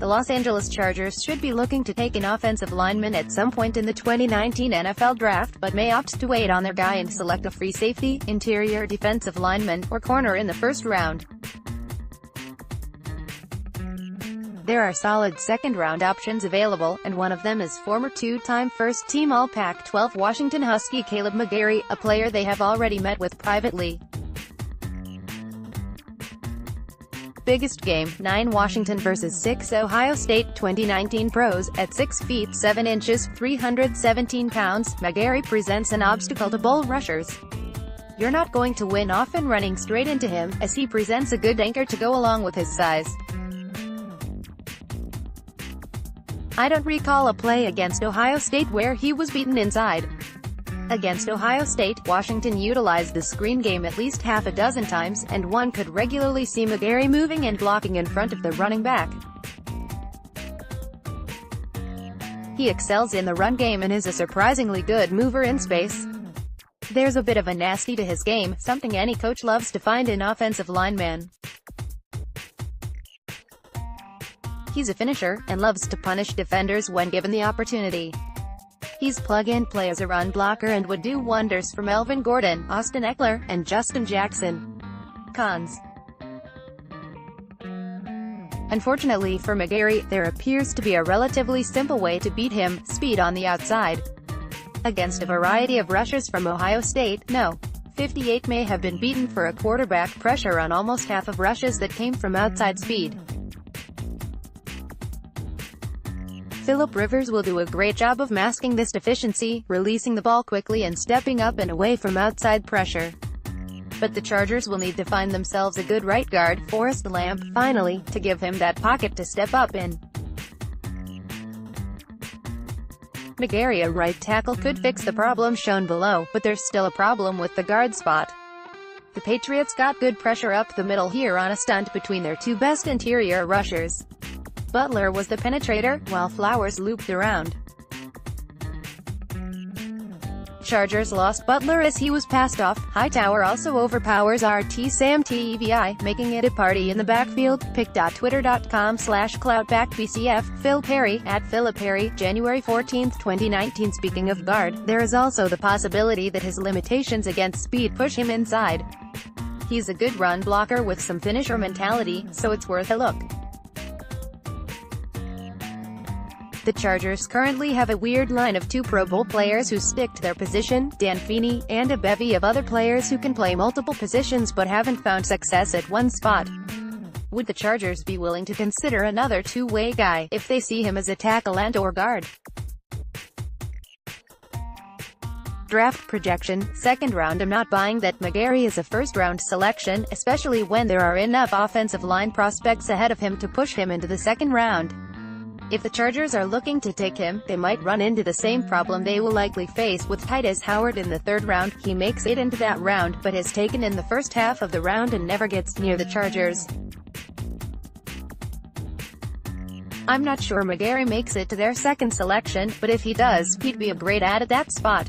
the Los Angeles Chargers should be looking to take an offensive lineman at some point in the 2019 NFL Draft, but may opt to wait on their guy and select a free safety, interior defensive lineman, or corner in the first round. There are solid second-round options available, and one of them is former two-time first-team All-Pac-12 Washington Husky Kaleb McGary, a player they have already met with privately. Biggest game, 9 Washington vs 6 Ohio State 2019 pros. At 6 feet 7 inches, 317 pounds, McGary presents an obstacle to bull rushers. You're not going to win often running straight into him, as he presents a good anchor to go along with his size. I don't recall a play against Ohio State where he was beaten inside. Against Ohio State, Washington utilized the screen game at least half a dozen times, and one could regularly see McGary moving and blocking in front of the running back. He excels in the run game and is a surprisingly good mover in space. There's a bit of a nasty to his game, something any coach loves to find in offensive linemen. He's a finisher, and loves to punish defenders when given the opportunity. He's plug-and-play as a run blocker and would do wonders for Melvin Gordon, Austin Eckler, and Justin Jackson. Cons. Unfortunately for McGary, there appears to be a relatively simple way to beat him: speed on the outside. Against a variety of rushers from Ohio State, No. 58 may have been beaten for a quarterback pressure on almost half of rushes that came from outside speed. Philip Rivers will do a great job of masking this deficiency, releasing the ball quickly and stepping up and away from outside pressure. But the Chargers will need to find themselves a good right guard, Forrest Lamp, finally, to give him that pocket to step up in. McGary, a right tackle, could fix the problem shown below, but there's still a problem with the guard spot. The Patriots got good pressure up the middle here on a stunt between their two best interior rushers. Butler was the penetrator, while Flowers looped around. Chargers lost Butler as he was passed off. Hightower also overpowers RT Sam TEVI, making it a party in the backfield. Pic.twitter.com/cloudbackbcf. Phil Perry, @PhilipPerry, January 14, 2019. Speaking of guard, there is also the possibility that his limitations against speed push him inside. He's a good run blocker with some finisher mentality, so it's worth a look. The Chargers currently have a weird line of 2 Pro Bowl players who stick to their position, Dan Feeney, and a bevy of other players who can play multiple positions but haven't found success at one spot. Would the Chargers be willing to consider another two-way guy, if they see him as a tackle and/or guard? Draft projection, second round. I'm not buying that McGary is a first-round selection, especially when there are enough offensive line prospects ahead of him to push him into the second round. If the Chargers are looking to take him, they might run into the same problem they will likely face with Tytus Howard in the third round. He makes it into that round, but is taken in the first half of the round and never gets near the Chargers. I'm not sure McGary makes it to their second selection, but if he does, he'd be a great add at that spot.